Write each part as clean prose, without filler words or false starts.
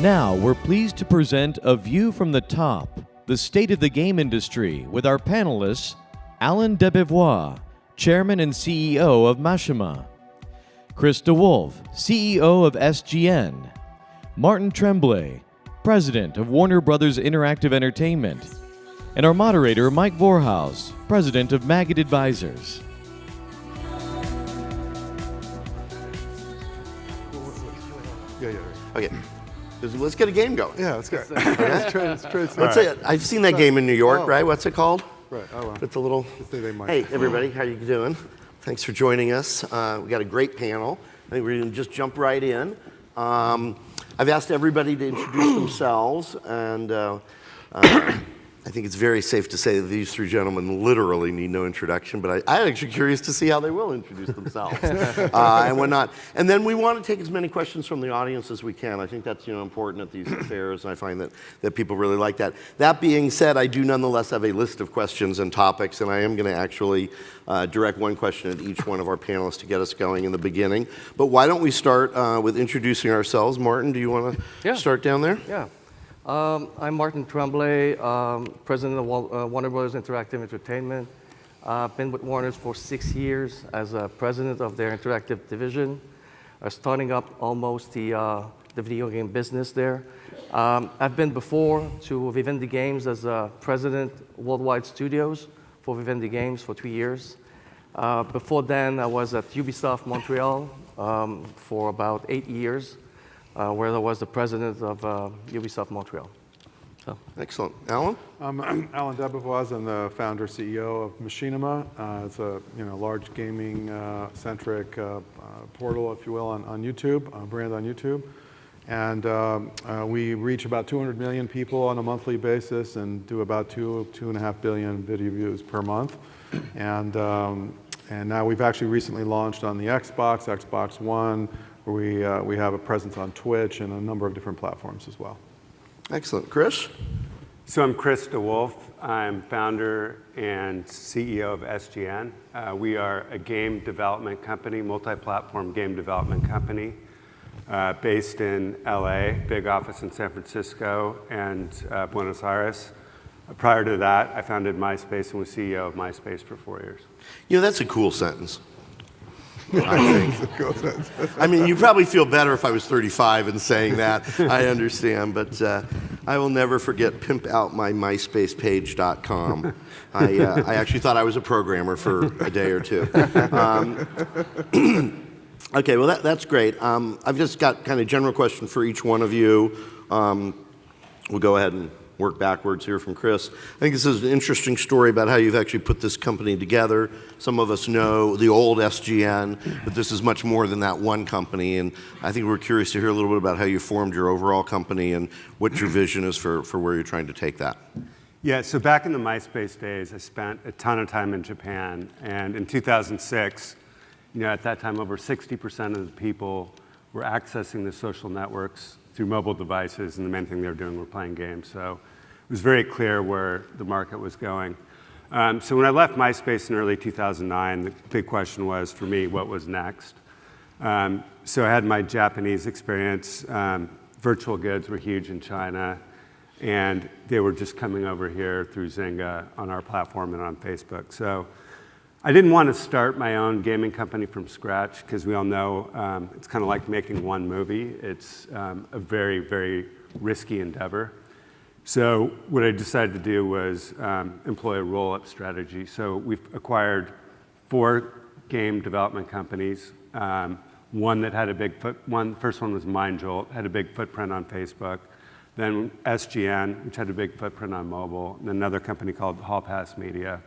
Now, we're pleased to present A View from the Top, the state of the game industry, with our panelists, Alan DeBevoise, Chairman and CEO of Machinima, Chris DeWolfe, CEO of SGN, Martin Tremblay, President of Warner Brothers Interactive Entertainment, and our moderator, Mike Vorhaus, President of Magid Advisors. Okay, let's get a game going. Yeah, let's go. Let's try What's it? I've seen that game in New York, right? What's it called? Right. Oh, well. It's a little. Hey, everybody, how you doing? Thanks for joining us. We got a great panel. I think we're going to just jump right in. I've asked everybody to introduce themselves, and I think it's very safe to say that these three gentlemen literally need no introduction, but I'm actually curious to see how they will introduce themselves and whatnot. And then we want to take as many questions from the audience as we can. I think that's important at these affairs, and I find that people really like that. That being said, I do nonetheless have a list of questions and topics, and I am going to actually direct one question at each one of our panelists to get us going in the beginning. But why don't we start with introducing ourselves? Martin, do you want to start down there? Yeah. I'm Martin Tremblay, president of Warner Brothers Interactive Entertainment. I've been with Warner for 6 years as president of their interactive division, starting up almost the video game business there. I've been before to Vivendi Games as president Worldwide Studios for Vivendi Games for 2 years. Before then, I was at Ubisoft Montreal for about 8 years. Where I was the president of Ubisoft Montreal. So. Excellent. Alan? I'm Alan DeBevoise. I'm the founder, CEO of Machinima. It's a large gaming-centric portal, if you will, on YouTube, a brand on YouTube. And we reach about 200 million people on a monthly basis and do about 2.5 billion video views per month. And now we've actually recently launched on the Xbox One, where we have a presence on Twitch and a number of different platforms as well. Excellent. Chris? So I'm Chris DeWolfe. I'm founder and CEO of SGN. We are a game development company, multi-platform game development company, based in LA, big office in San Francisco and Buenos Aires. Prior to that, I founded MySpace and was CEO of MySpace for 4 years. That's a cool sentence. I think. I mean, you probably feel better if I was 35 and saying that. I understand, but I will never forget pimpoutmymyspacepage.com. I actually thought I was a programmer for a day or two. Okay, well, that's great. I've just got kind of general question for each one of you. We'll go ahead and work backwards here from Chris. I think this is an interesting story about how you've actually put this company together. Some of us know the old SGN, but this is much more than that one company. And I think we're curious to hear a little bit about how you formed your overall company and what your vision is for where you're trying to take that. Yeah, so back in the MySpace days, I spent a ton of time in Japan. And in 2006, at that time, over 60% of the people were accessing the social networks through mobile devices, and the main thing they were doing were playing games. So it was very clear where the market was going. So when I left MySpace in early 2009, the big question was, for me, what was next? So I had my Japanese experience. Virtual goods were huge in China, and they were just coming over here through Zynga on our platform and on Facebook. So I didn't want to start my own gaming company from scratch, because we all know it's kind of like making one movie. It's a very, very risky endeavor. So what I decided to do was employ a roll-up strategy. So we've acquired 4 game development companies. One that had a big first one was MindJolt, had a big footprint on Facebook. Then SGN, which had a big footprint on mobile. And another company called Hall Pass Media.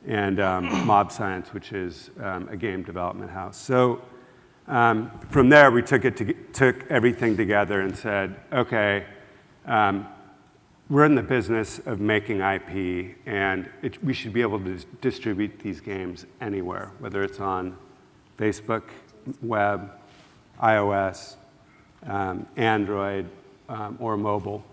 And Mob Science, which is a game development house. So from there, we took everything together and said, okay, we're in the business of making IP, and we should be able to distribute these games anywhere, whether it's on Facebook, web, iOS, Android, or mobile.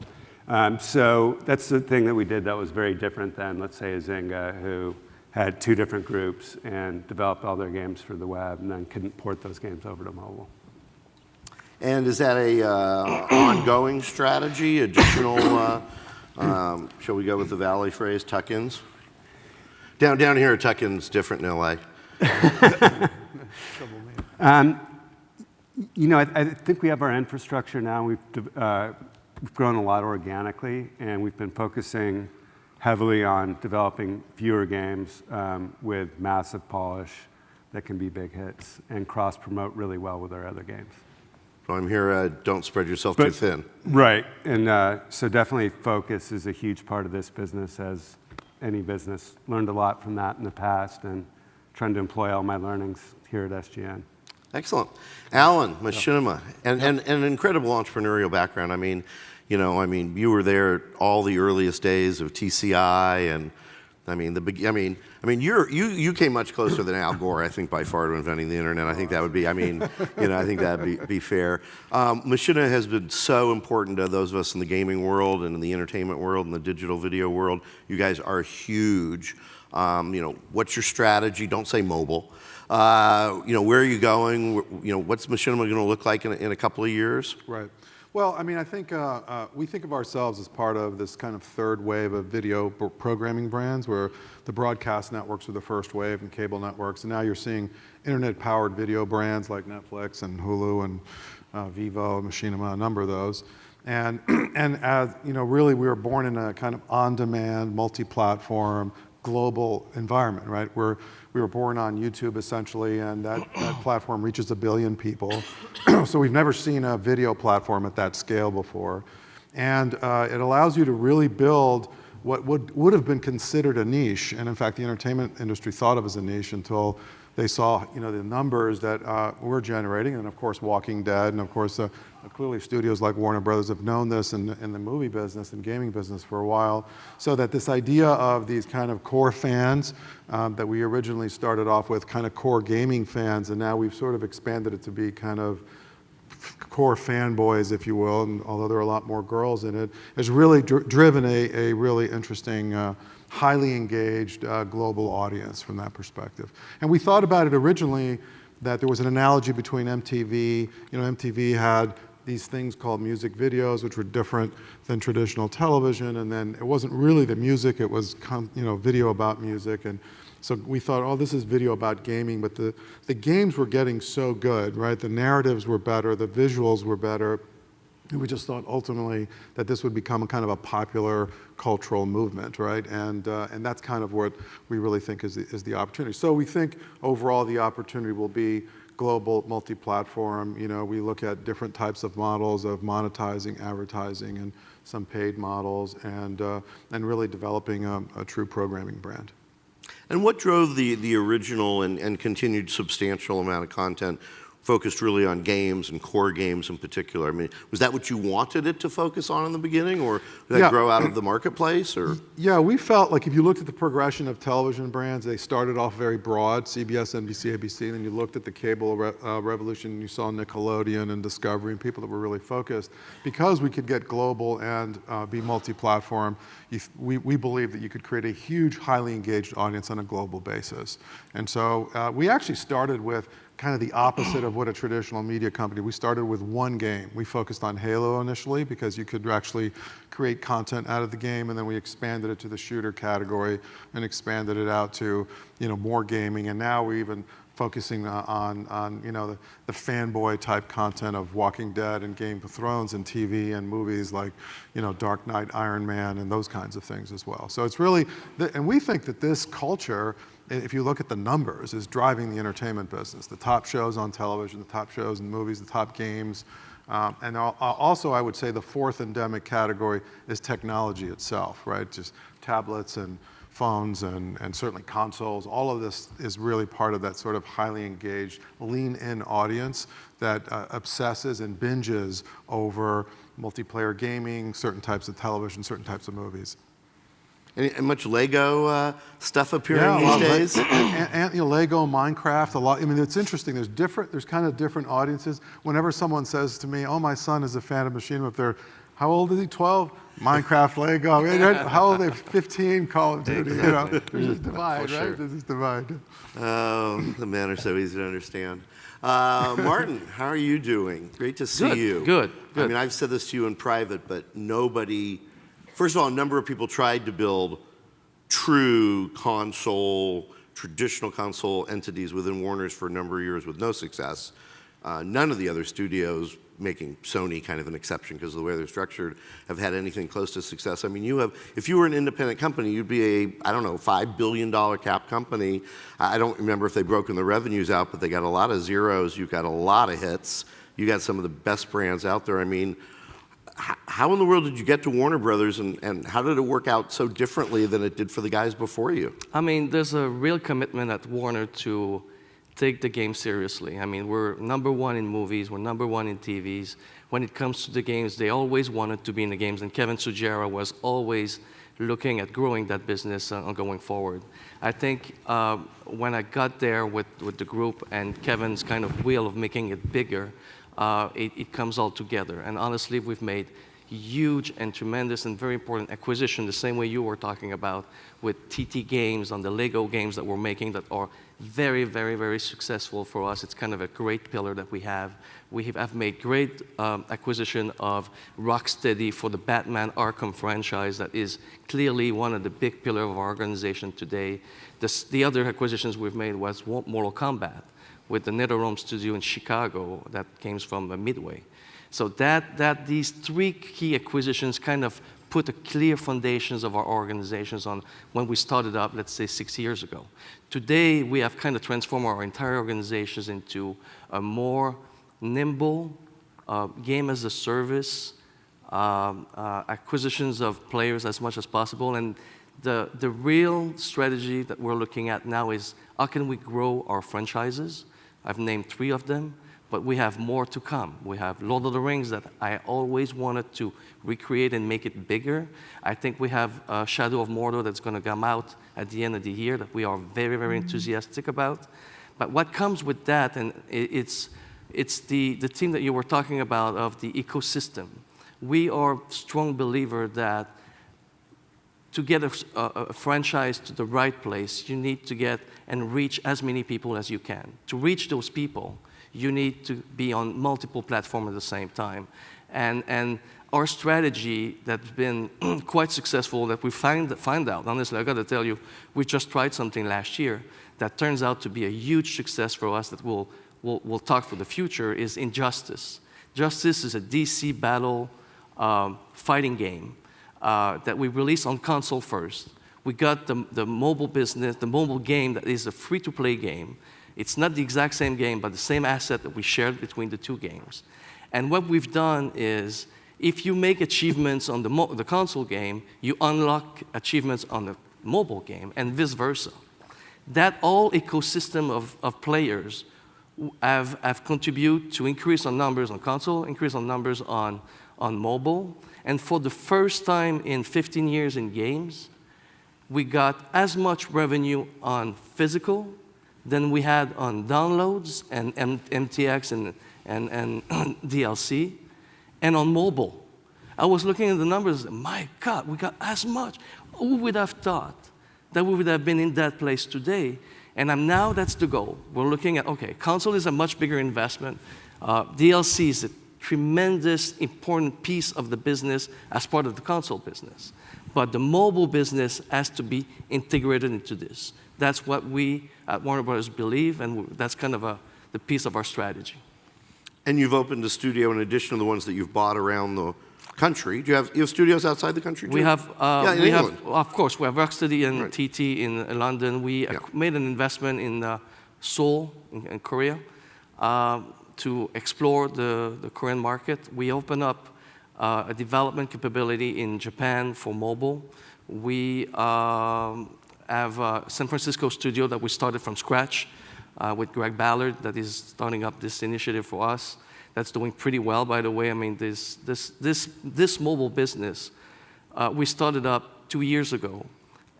So that's the thing that we did that was very different than, let's say, a Zynga, who had 2 different groups and developed all their games for the web and then couldn't port those games over to mobile. And is that a ongoing strategy, additional, shall we go with the Valley phrase, tuck-ins? Down here, tuck-ins different in LA. You know, I think we have our infrastructure now. We've grown a lot organically, and we've been focusing heavily on developing fewer games with massive polish that can be big hits and cross-promote really well with our other games. So I'm here, don't spread yourself too thin. Right, and so definitely focus is a huge part of this business, as any business. Learned a lot from that in the past, and trying to employ all my learnings here at SGN. Excellent. Alan, Machinima, and an incredible entrepreneurial background. I mean, you were there all the earliest days of TCI, and you came much closer than Al Gore, I think, by far, to inventing the internet. I think that would be, I think that'd be fair. Machinima has been so important to those of us in the gaming world and in the entertainment world and the digital video world. You guys are huge. What's your strategy? Don't say mobile. Where are you going? What's Machinima going to look like in a couple of years? Right. Well, I mean, I think we think of ourselves as part of this kind of third wave of video programming brands, where the broadcast networks were the first wave and cable networks, and now you're seeing internet-powered video brands like Netflix and Hulu and Vivo, Machinima, a number of those. And as really, we were born in a kind of on-demand, multi-platform, global environment, right? We were born on YouTube essentially, and that platform reaches 1 billion people. So we've never seen a video platform at that scale before. And it allows you to really build what would have been considered a niche. And in fact, the entertainment industry thought of as a niche until they saw the numbers that we're generating, and of course Walking Dead, and of course clearly studios like Warner Brothers have known this in the movie business and gaming business for a while. So that this idea of these kind of core fans that we originally started off with, kind of core gaming fans, and now we've sort of expanded it to be kind of core fanboys, if you will, and although there are a lot more girls in it, has really driven a really interesting, highly engaged global audience from that perspective. And we thought about it originally that there was an analogy between MTV. MTV had these things called music videos, which were different than traditional television, and then it wasn't really the music, it was video about music. And so we thought, oh, this is video about gaming, but the games were getting so good, right? The narratives were better, the visuals were better. And we just thought ultimately that this would become a kind of a popular cultural movement, right? And that's kind of what we really think is the opportunity. So we think overall the opportunity will be global, multi-platform. We look at different types of models of monetizing, advertising, and some paid models, and really developing a true programming brand. And what drove the original and continued substantial amount of content focused really on games and core games in particular? I mean, was that what you wanted it to focus on in the beginning, or did that grow out of the marketplace? Or yeah, we felt like if you looked at the progression of television brands, they started off very broad, CBS, NBC, ABC, and then you looked at the cable revolution, and you saw Nickelodeon and Discovery and people that were really focused. Because we could get global and be multi-platform, we believe that you could create a huge, highly engaged audience on a global basis. And so we actually started with kind of the opposite of what a traditional media company. We started with one game. We focused on Halo initially because you could actually create content out of the game, and then we expanded it to the shooter category and expanded it out to more gaming, and now we're even focusing on the fanboy type content of Walking Dead and Game of Thrones and TV and movies like Dark Knight, Iron Man, and those kinds of things as well. So it's really, and we think that this culture, if you look at the numbers, is driving the entertainment business. The top shows on television, the top shows in movies, the top games. And also, I would say the fourth endemic category is technology itself, right? Just tablets and phones and certainly consoles. All of this is really part of that sort of highly engaged, lean-in audience that obsesses and binges over multiplayer gaming, certain types of television, certain types of movies. And much Lego stuff appearing these days? And Lego, Minecraft, a lot. I mean, it's interesting. There's kind of different audiences. Whenever someone says to me, "Oh, my son is a fan of Machinima," if they're How old is he? 12? Minecraft, Lego. How old are they? 15? Call of Duty. There's this divide, sure. right? There's this divide. Oh, the men are so easy to understand. Martin, how are you doing? Great to see you. Good. I mean, I've said this to you in private, but nobody, first of all, a number of people tried to build true traditional console entities within Warner's for a number of years with no success. None of the other studios, making Sony kind of an exception because of the way they're structured, have had anything close to success. I mean, if you were an independent company, you'd be I don't know, $5 billion cap company. I don't remember if they've broken the revenues out, but they got a lot of zeros. You've got a lot of hits. You got some of the best brands out there. I mean, how in the world did you get to Warner Brothers, and how did it work out so differently than it did for the guys before you? I mean, there's a real commitment at Warner to take the game seriously. I mean, we're #1 in movies, we're #1 in TVs. When it comes to the games, they always wanted to be in the games, and Kevin Sugera was always looking at growing that business going forward. I think when I got there with the group and Kevin's kind of wheel of making it bigger, it comes all together. And honestly, we've made huge and tremendous and very important acquisition, the same way you were talking about with TT Games on the Lego games that we're making that are very, very, very successful for us. It's kind of a great pillar that we have. We have made great acquisition of Rocksteady for the Batman Arkham franchise that is clearly one of the big pillars of our organization today. The other acquisitions we've made was Mortal Kombat with the NetherRealm studio in Chicago that came from Midway. So these three key acquisitions kind of put the clear foundations of our organizations on when we started up, let's say 6 years ago. Today, we have kind of transformed our entire organizations into a more nimble game as a service, acquisitions of players as much as possible. And the real strategy that we're looking at now is how can we grow our franchises? I've named 3 of them. But we have more to come. We have Lord of the Rings that I always wanted to recreate and make it bigger. I think we have Shadow of Mordor that's going to come out at the end of the year that we are very, very enthusiastic about. But what comes with that, and it's the theme that you were talking about of the ecosystem. We are strong believer that to get a franchise to the right place, you need to get and reach as many people as you can. To reach those people, you need to be on multiple platforms at the same time. And our strategy that's been quite successful that we find out, honestly, I got to tell you, we just tried something last year that turns out to be a huge success for us that we'll talk for the future is Injustice. Justice is a DC battle fighting game that we released on console first. We got the mobile business, the mobile game that is a free-to-play game. It's not the exact same game, but the same asset that we shared between the 2 games. And what we've done is, if you make achievements on the console game, you unlock achievements on the mobile game, and vice versa. That whole ecosystem of players have contributed to increase on numbers on console, increase on numbers on mobile. And for the first time in 15 years in games, we got as much revenue on physical than we had on downloads and MTX and DLC, and on mobile. I was looking at the numbers, my God, we got as much. Who would have thought that we would have been in that place today? And now that's the goal. We're looking at, okay, console is a much bigger investment. DLC is a tremendous, important piece of the business as part of the console business. But the mobile business has to be integrated into this. That's what we at Warner Brothers believe, and that's kind of the piece of our strategy. And you've opened a studio in addition to the ones that you've bought around the country. Do you have studios outside the country too? We have, England. of course, we have Rocksteady and TT in London. We made an investment in Seoul, in Korea, to explore the Korean market. We opened up a development capability in Japan for mobile. We have a San Francisco studio that we started from scratch with Greg Ballard that is starting up this initiative for us. That's doing pretty well, by the way. I mean, this mobile business, we started up 2 years ago,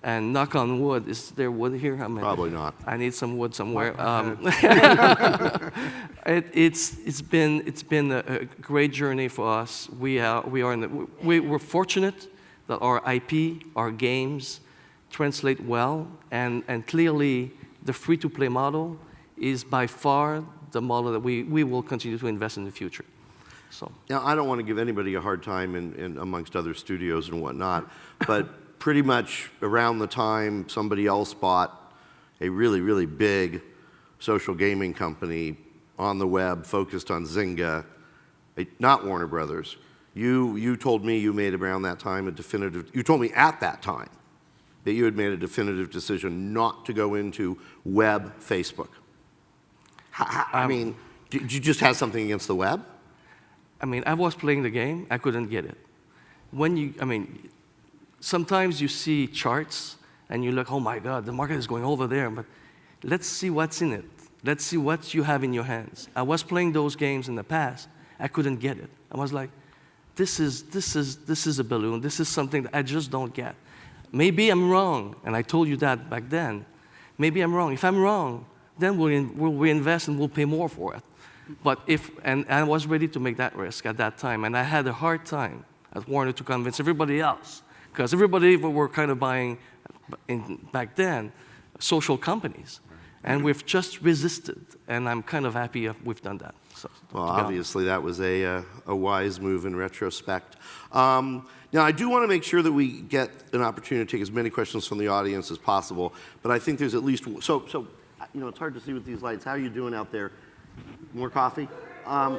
And knock on wood, is there wood here? I mean, Probably not. I need some wood somewhere. It's been a great journey for us. We're fortunate that our IP, our games, translate well, and clearly the free-to-play model is by far the model that we will continue to invest in the future. So. Now, I don't want to give anybody a hard time in amongst other studios and whatnot, but pretty much around the time somebody else bought a really, really big social gaming company on the web focused on Zynga, not Warner Brothers, you told me you made around that time you told me at that time that you had made a definitive decision not to go into web Facebook. I mean, did you just have something against the web? I mean, I was playing the game, I couldn't get it. Sometimes you see charts and you look, oh my God, the market is going over there, but let's see what's in it. Let's see what you have in your hands. I was playing those games in the past, I couldn't get it. I was like, this is a balloon, this is something that I just don't get. Maybe I'm wrong, and I told you that back then. Maybe I'm wrong. If I'm wrong, then we'll reinvest and we'll pay more for it. But and I was ready to make that risk at that time, and I had a hard time at Warner to convince everybody else, because everybody were kind of buying, back then, social companies. And we've just resisted, and I'm kind of happy we've done that. So, well, obviously that was a wise move in retrospect. Now, I do want to make sure that we get an opportunity to take as many questions from the audience as possible, but I think there's at least, so it's hard to see with these lights. How are you doing out there? More coffee? Wow,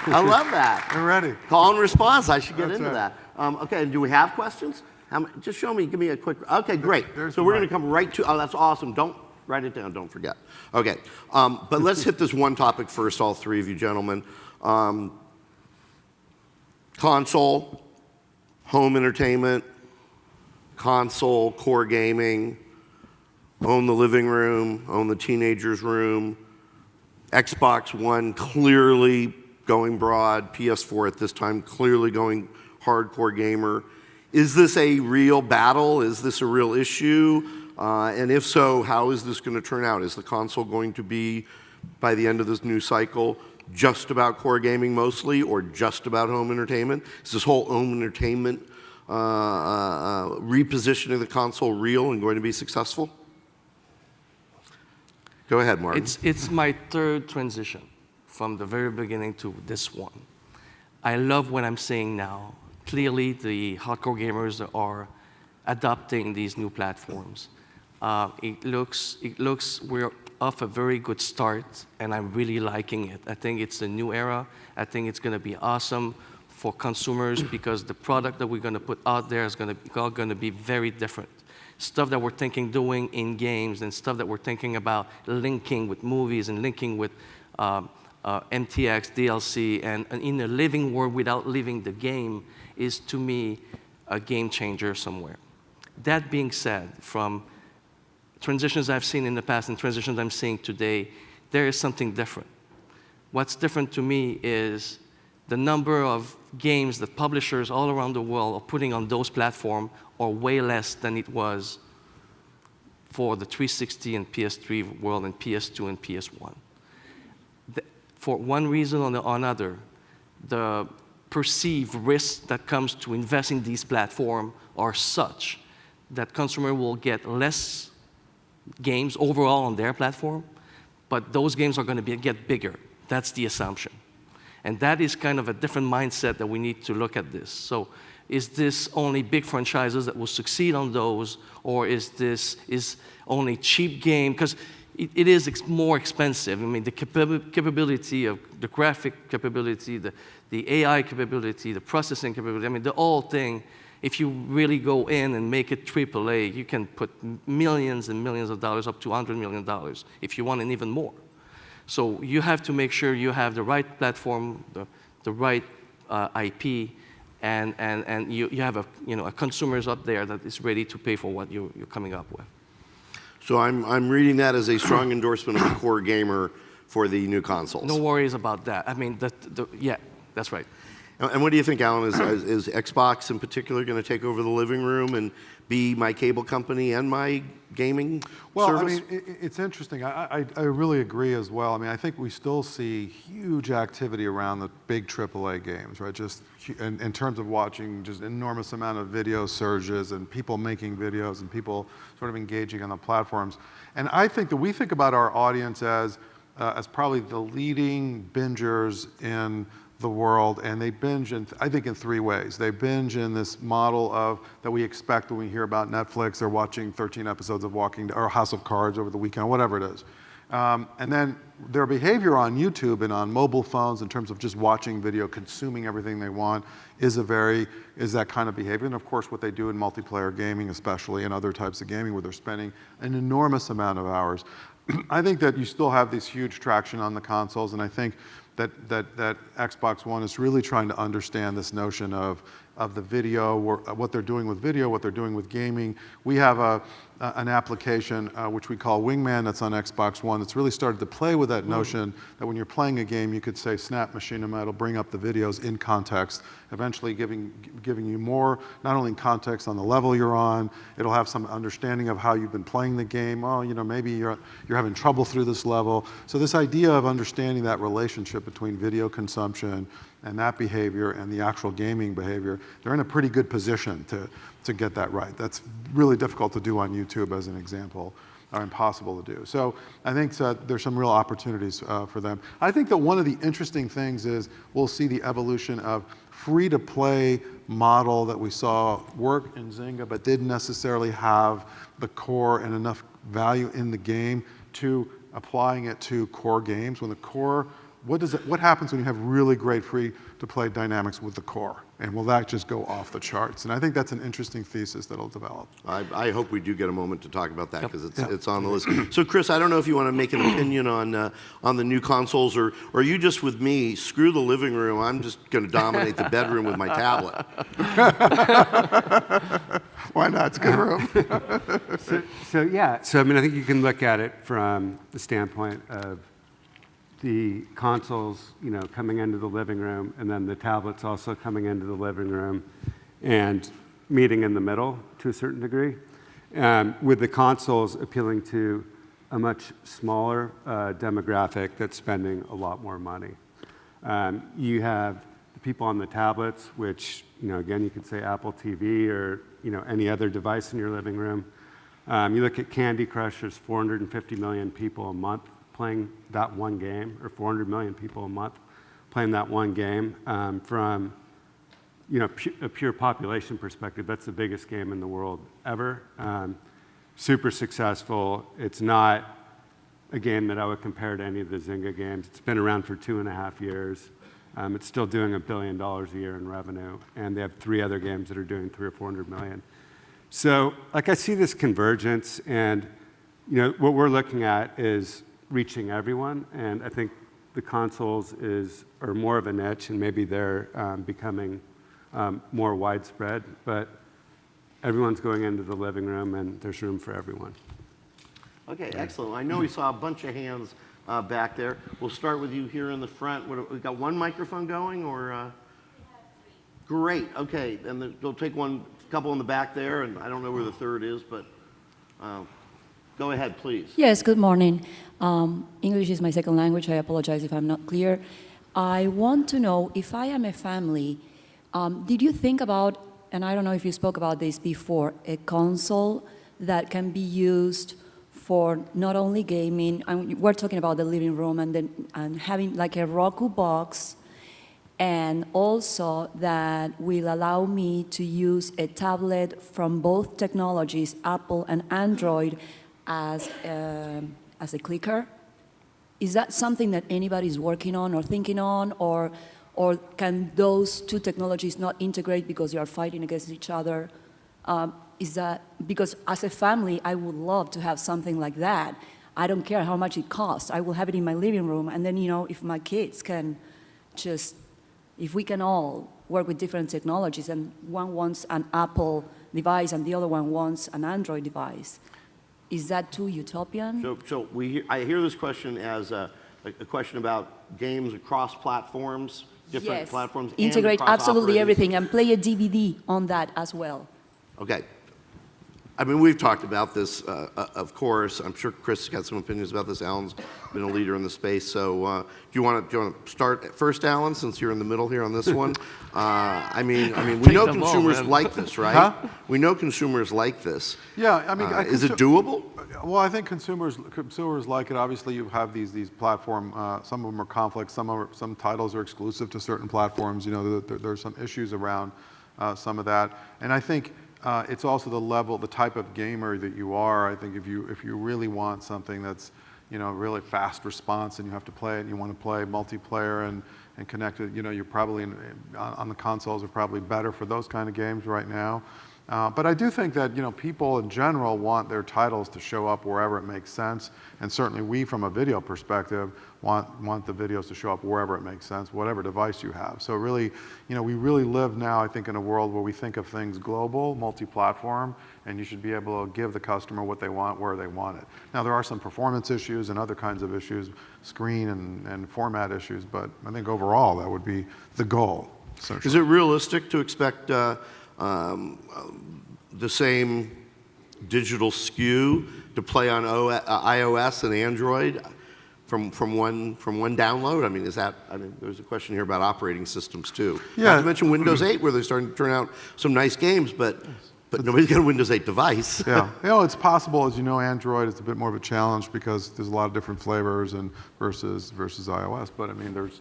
I love that. You're ready. Call and response, I should get That's into right. that. Okay, and do we have questions? Just show me, give me a quick, okay, great. So we're going to come right to, oh, that's awesome. Don't write it down, don't forget. Okay, but let's hit this one topic first, all three of you gentlemen. Console, home entertainment, console, core gaming, own the living room, own the teenager's room, Xbox One clearly going broad, PS4 at this time clearly going hardcore gamer. Is this a real battle? Is this a real issue? And if so, how is this going to turn out? Is the console going to be, by the end of this new cycle, just about core gaming mostly, or just about home entertainment? Is this whole home entertainment repositioning the console real and going to be successful? Go ahead, Martin. It's my third transition from the very beginning to this one. I love what I'm seeing now. Clearly, the hardcore gamers are adopting these new platforms. It looks we're off a very good start, and I'm really liking it. I think it's a new era. I think it's going to be awesome for consumers because the product that we're going to put out there is going to be very different. Stuff that we're thinking doing in games and stuff that we're thinking about linking with movies and linking with MTX, DLC, and in a living world without leaving the game is, to me, a game changer somewhere. That being said, from transitions I've seen in the past and transitions I'm seeing today, there is something different. What's different to me is the number of games that publishers all around the world are putting on those platforms are way less than it was for the 360 and PS3 world and PS2 and PS1. For one reason or another, the perceived risks that comes to invest in these platforms are such that consumer will get less games overall on their platform, but those games are going to get bigger. That's the assumption. And that is kind of a different mindset that we need to look at this. So is this only big franchises that will succeed on those, or is this only cheap game? Because it is more expensive. I mean, the capability of the graphic capability, the AI capability, the processing capability, I mean, the whole thing, if you really go in and make it AAA, you can put millions and millions of dollars, up to $100 million, if you want, and even more. So you have to make sure you have the right platform, the right IP, and you have a consumers up there that is ready to pay for what you're coming up with. So I'm reading that as a strong endorsement of the core gamer for the new consoles. No worries about that. I mean, yeah, that's right. And what do you think, Alan? Is Xbox in particular going to take over the living room and be my cable company and my gaming Well, service? I mean, it's interesting. I really agree as well. I mean, I think we still see huge activity around the big AAA games, right? Just in terms of watching just enormous amount of video surges and people making videos and people sort of engaging on the platforms. And I think that we think about our audience as probably the leading bingers in the world, and they binge I think in three ways. They binge in this model of that we expect when we hear about Netflix. They're watching 13 episodes of or House of Cards over the weekend, whatever it is. And then their behavior on YouTube and on mobile phones in terms of just watching video, consuming everything they want, is that kind of behavior. And of course, what they do in multiplayer gaming, especially, and other types of gaming where they're spending an enormous amount of hours. I think that you still have this huge traction on the consoles, and I think that Xbox One is really trying to understand this notion of the video, what they're doing with video, what they're doing with gaming. We have an application which we call Wingman that's on Xbox One that's really started to play with that notion that when you're playing a game, you could say snap Machinima, it'll bring up the videos in context, eventually giving you more, not only context on the level you're on, it'll have some understanding of how you've been playing the game. Oh, you know, maybe you're having trouble through this level. So this idea of understanding that relationship between video consumption and that behavior and the actual gaming behavior, they're in a pretty good position to get that right. That's really difficult to do on YouTube, as an example, or impossible to do. So I think there's some real opportunities for them. I think that one of the interesting things is we'll see the evolution of free-to-play model that we saw work in Zynga, but didn't necessarily have the core and enough value in the game to applying it to core games. When the core, what happens when you have really great free-to-play dynamics with the core? And will that just go off the charts? And I think that's an interesting thesis that'll develop. I hope we do get a moment to talk about that because it's on the list. So, Chris, I don't know if you want to make an opinion on the new consoles, or are you just with me? Screw the living room. I'm just going to dominate the bedroom with my tablet. Why not? It's a good room. So I mean, I think you can look at it from the standpoint of the consoles, you know, coming into the living room, and then the tablets also coming into the living room, and meeting in the middle to a certain degree, with the consoles appealing to a much smaller demographic that's spending a lot more money. You have the people on the tablets, which, you know, again, you could say Apple TV or, you know, any other device in your living room. You look at Candy Crush, there's 450 million people a month playing that one game, or 400 million people a month playing that one game. From, you know, a pure population perspective, that's the biggest game in the world ever. Super successful. It's not a game that I would compare to any of the Zynga games. It's been around for 2.5 years. It's still doing $1 billion a year in revenue, and they have 3 other games that are doing 300 or 400 million. So, like, I see this convergence, and, you know, what we're looking at is reaching everyone, and I think the consoles are more of a niche, and maybe they're becoming more widespread, but everyone's going into the living room, and there's room for everyone. Okay, excellent. I know we saw a bunch of hands back there. We'll start with you here in the front. We got one microphone going, or? Great. Okay, and we'll take a couple in the back there, and I don't know where the third is, but go ahead, please. Yes, good morning. English is my second language. I apologize if I'm not clear. I want to know, if I am a family, did you think about, and I don't know if you spoke about this before, a console that can be used for not only gaming, and we're talking about the living room, and having like a Roku box, and also that will allow me to use a tablet from both technologies, Apple and Android, as a clicker? Is that something that anybody's working on or thinking on, or can those two technologies not integrate because you are fighting against each other? Is that, because as a family, I would love to have something like that. I don't care how much it costs. I will have it in my living room, and then, you know, if my kids can just, if we can all work with different technologies, and one wants an Apple device and the other one wants an Android device, is that too utopian? I hear this question as a question about games across platforms, different Yes. platforms? and Integrate across absolutely operating everything and play a DVD on that as well. Okay. I mean, we've talked about this, of course. I'm sure Chris has got some opinions about this. Alan's been a leader in the space. So do you want to start first, Alan, since you're in the middle here on this one? I mean, we know them all, consumers man. like this, right? Huh? We know consumers like this. Yeah, I mean, Is it doable? Well, I think consumers like it. Obviously, you have these platform. Some of them are conflicts. Some titles are exclusive to certain platforms. You know, there's some issues around some of that. And I think it's also the type of gamer that you are. I think if you really want something that's, you know, really fast response, and you have to play it, and you want to play multiplayer and connect it, you know, you're probably on the consoles are probably better for those kind of games right now. But I do think that, you know, people in general want their titles to show up wherever it makes sense, and certainly we, from a video perspective, want the videos to show up wherever it makes sense, whatever device you have. So really, you know, we really live now, I think, in a world where we think of things global, multi-platform, and you should be able to give the customer what they want where they want it. Now, there are some performance issues and other kinds of issues, screen and format issues, but I think overall that would be the goal. Is it realistic to expect the same digital SKU to play on iOS and Android from one download? I mean, there's a question here about operating systems too. Yeah. Not to mention Windows 8, where they're starting to turn out some nice games, but nobody's got a Windows 8 device. Yeah, you know, it's possible. As you know, Android is a bit more of a challenge because there's a lot of different flavors and versus iOS. But I mean, there's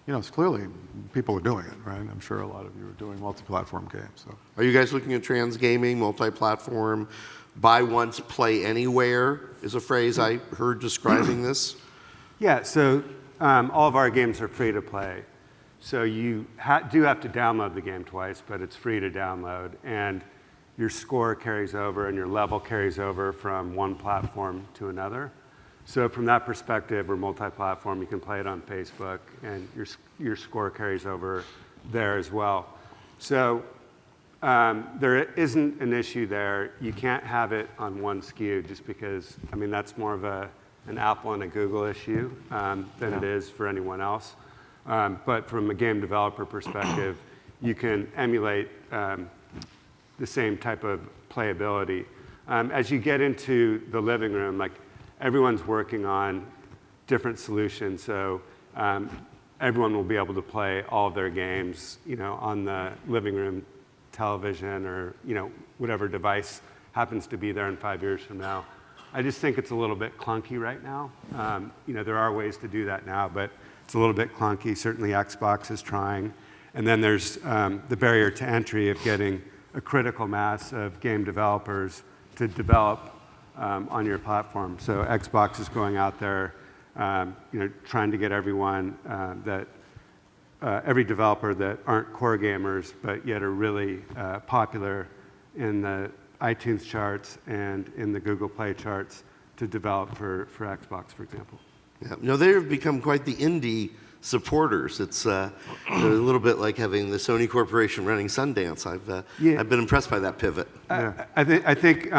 you know, it's clearly people are doing it, right? I'm sure a lot of you are doing multi-platform games. So. Are you guys looking at trans gaming, multi-platform, buy once, play anywhere is a phrase I heard describing this? Yeah, so all of our games are free to play. So you do have to download the game twice, but it's free to download. And your score carries over and your level carries over from one platform to another. So from that perspective, we're multi-platform. You can play it on Facebook, and your score carries over there as well. So there isn't an issue there. You can't have it on one SKU just because, I mean, that's more of an Apple and a Google issue than it is for anyone else. But from a game developer perspective, you can emulate the same type of playability. As you get into the living room, like, everyone's working on different solutions, so everyone will be able to play all of their games, you know, on the living room television or, you know, whatever device happens to be there in 5 years from now. I just think it's a little bit clunky right now. You know, there are ways to do that now, but it's a little bit clunky. Certainly Xbox is trying. And then there's the barrier to entry of getting a critical mass of game developers to develop on your platform. So Xbox is going out there, you know, trying to get everyone every developer that aren't core gamers, but yet are really popular in the iTunes charts and in the Google Play charts to develop for Xbox, for example. Yeah. No, they've become quite the indie supporters. It's a little bit like having the Sony Corporation running Sundance. I've been impressed by that pivot. I think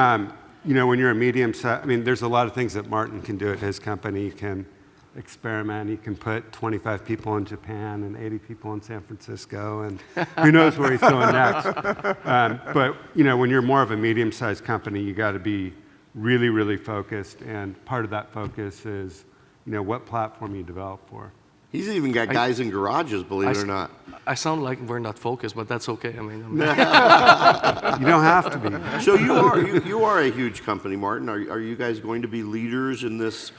you know, when you're a medium size, I mean, there's a lot of things that Martin can do at his company. He can experiment. He can put 25 people in Japan and 80 people in San Francisco, and who knows where he's going next. But you know, when you're more of a medium-sized company, you got to be really, really focused. And part of that focus is, you know, what platform you develop for. He's even got guys in garages, believe it or not. I sound like we're not focused, but that's okay. I mean, You don't have to be. So you are a huge company, Martin. Are you guys going to be leaders in this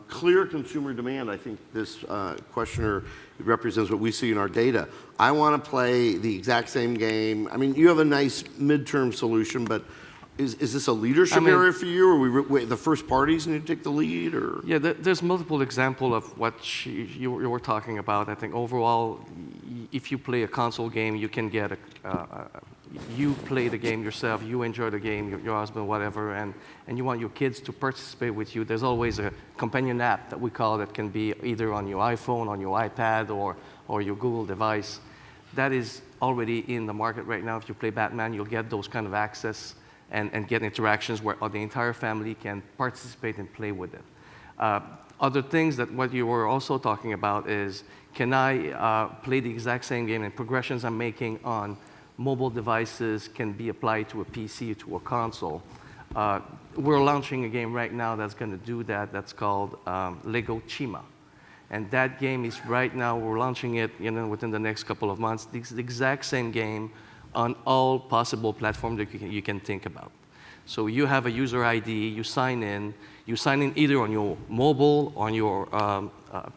clear consumer demand? I think this questioner represents what we see in our data. I want to play the exact same game. I mean, you have a nice midterm solution, but is this a leadership area for you, or the first parties need to take the lead, or? Yeah, there's multiple examples of what you were talking about. I think overall, if you play a console game, you can get you play the game yourself, you enjoy the game, your husband, whatever, and you want your kids to participate with you. There's always a companion app that we call that can be either on your iPhone, on your iPad, or your Google device. That is already in the market right now. If you play Batman, you'll get those kind of access and get interactions where the entire family can participate and play with it. Other things that what you were also talking about is, can I play the exact same game and progressions I'm making on mobile devices can be applied to a PC, to a console. We're launching a game right now that's going to do that. That's called Lego Chima. And that game is right now, we're launching it within the next couple of months. It's the exact same game on all possible platforms that you can think about. So you have a user ID, you sign in either on your mobile, on your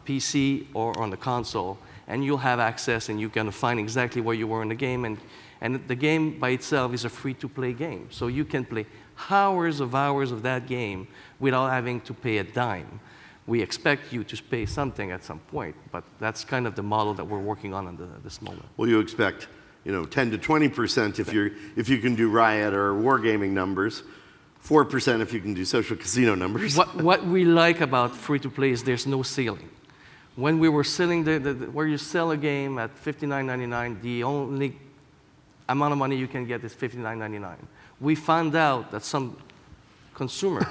PC, or on the console, and you'll have access and you can find exactly where you were in the game. And the game by itself is a free-to-play game. So you can play hours of that game without having to pay a dime. We expect you to pay something at some point, but that's kind of the model that we're working on at this moment. Well, you expect 10 to 20% if you can do Riot or Wargaming numbers, 4% if you can do social casino numbers. What we like about free-to-play is there's no ceiling. When we were selling where you sell a game at $59.99, the only amount of money you can get is $59.99. We found out that some consumer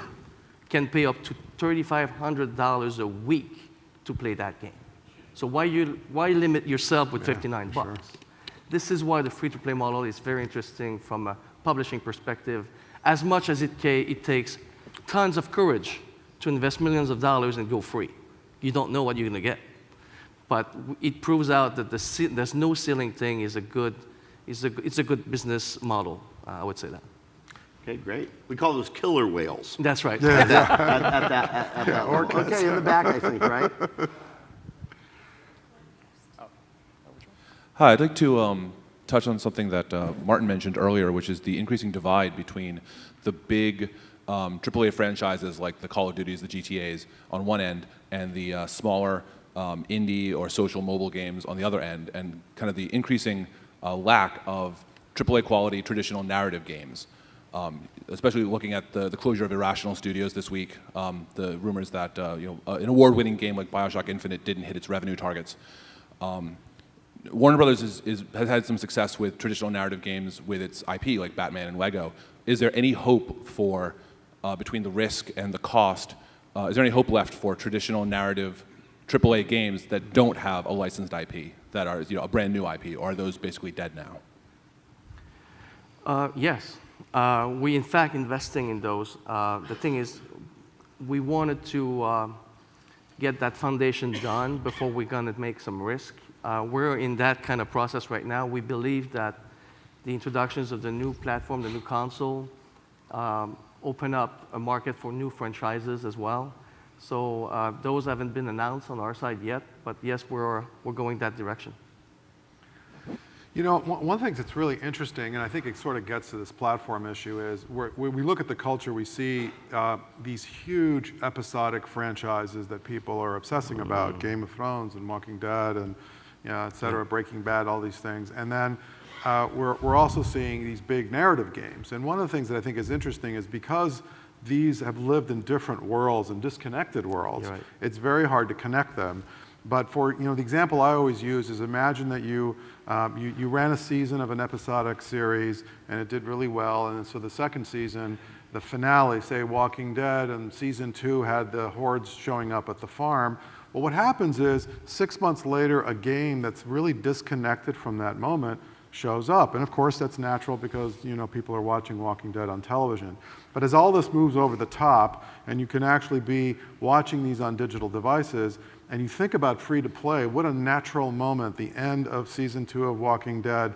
can pay up to $3,500 a week to play that game. So why limit yourself with $59 bucks? Sure. This is why the free-to-play model is very interesting from a publishing perspective, as much as it takes tons of courage to invest millions of dollars and go free. You don't know what you're going to get. But it proves out that there's no ceiling thing is a good business model, I would say that. Okay, great. We call those killer whales. That's right. At that level. Okay, in the back, I think, right? Hi, I'd like to touch on something that Martin mentioned earlier, which is the increasing divide between the big AAA franchises like the Call of Duties, the GTAs on one end, and the smaller indie or social mobile games on the other end, and kind of the increasing lack of AAA quality traditional narrative games. Especially looking at the closure of Irrational Studios this week, the rumors that an award-winning game like BioShock Infinite didn't hit its revenue targets. Warner Brothers has had some success with traditional narrative games with its IP, like Batman and Lego. Is there any hope for, between the risk and the cost, is there any hope left for traditional narrative AAA games that don't have a licensed IP, that are a brand new IP, or are those basically dead now? Yes. We, in fact, investing in those. The thing is, we wanted to get that foundation done before we're going to make some risk. We're in that kind of process right now. We believe that the introductions of the new platform, the new console, open up a market for new franchises as well. So those haven't been announced on our side yet, but yes, we're going that direction. One thing that's really interesting, and I think it sort of gets to this platform issue, is when we look at the culture, we see these huge episodic franchises that people are obsessing about, Game of Thrones and Walking Dead and et cetera, Breaking Bad, all these things. And then we're also seeing these big narrative games. And one of the things that I think is interesting is because these have lived in different worlds and disconnected worlds, right, it's very hard to connect them. But for the example I always use is imagine that you ran a season of an episodic series and it did really well, and so the second season, the finale, say Walking Dead, and season 2 had the hordes showing up at the farm. Well, what happens is 6 months later, a game that's really disconnected from that moment shows up, and of course that's natural because people are watching Walking Dead on television. But as all this moves over the top, and you can actually be watching these on digital devices, and you think about free-to-play, what a natural moment, the end of season 2 of Walking Dead,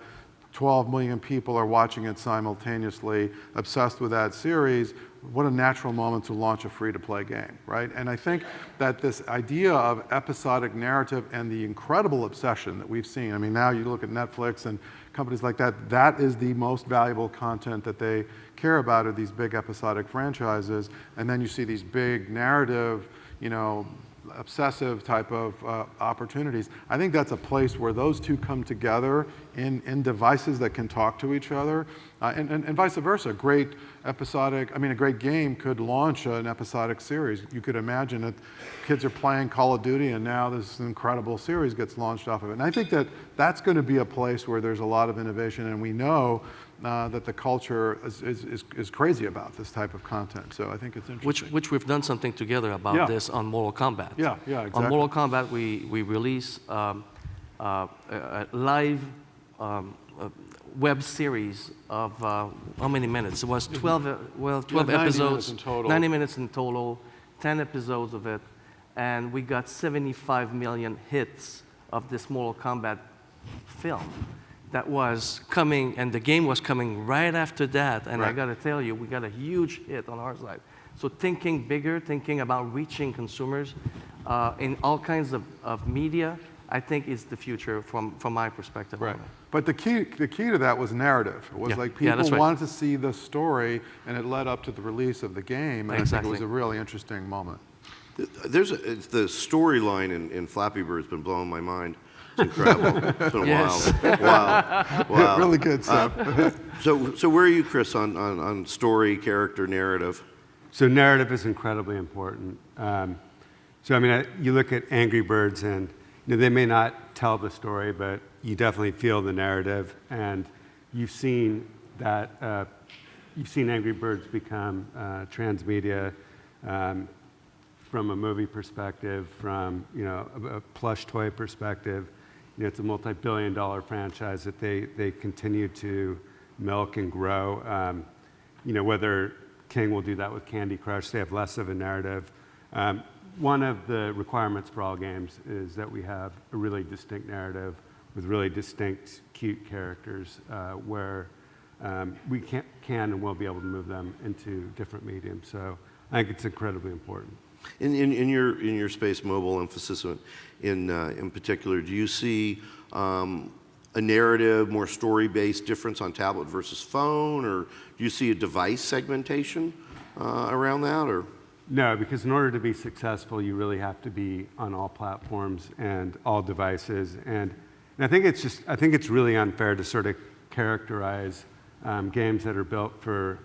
12 million people are watching it simultaneously, obsessed with that series. What a natural moment to launch a free-to-play game, right? And I think that this idea of episodic narrative and the incredible obsession that we've seen, I mean, now you look at Netflix and companies like that, that is the most valuable content that they care about, are these big episodic franchises. And then you see these big narrative, obsessive type of opportunities. I think that's a place where those two come together in devices that can talk to each other, and vice versa. A great game could launch an episodic series. You could imagine that kids are playing Call of Duty and now this incredible series gets launched off of it. And I think that that's going to be a place where there's a lot of innovation, and we know that the culture is crazy about this type of content. So I think it's interesting. Which we've done something together about Yeah. this on Mortal Kombat. Yeah, exactly. On Mortal Kombat, we release a live web series of how many minutes? It was 12 90 episodes. minutes in total. 90 minutes in total, 10 episodes of it, and we got 75 million hits of this Mortal Kombat film that was coming, and the game was coming right after that, and I gotta tell you, we got a huge hit on our side. So thinking bigger, thinking about reaching consumers in all kinds of media, I think is the future from my perspective. Right. But the key to that was narrative. It was like people that's right. wanted to see the story, and it led up to the release of the game, and I think it was a really interesting moment. The storyline in Flappy Bird's been blowing my mind. It's incredible. It's been Yes. Wow. Really good stuff. So where are you, Chris, on story, character, narrative? So narrative is incredibly important. So I mean, you look at Angry Birds, and they may not tell the story, but you definitely feel the narrative, and you've seen that. You've seen Angry Birds become transmedia from a movie perspective, from a plush toy perspective. It's a multi-billion-dollar franchise that they continue to milk and grow. Whether King will do that with Candy Crush, they have less of a narrative. One of the requirements for all games is that we have a really distinct narrative with really distinct, cute characters where we can and will be able to move them into different mediums. So I think it's incredibly important. In your space, mobile emphasis in particular, do you see a narrative, more story-based difference on tablet versus phone, or do you see a device segmentation around that, or? No, because in order to be successful, you really have to be on all platforms and all devices. And I think it's really unfair to sort of characterize games that are built for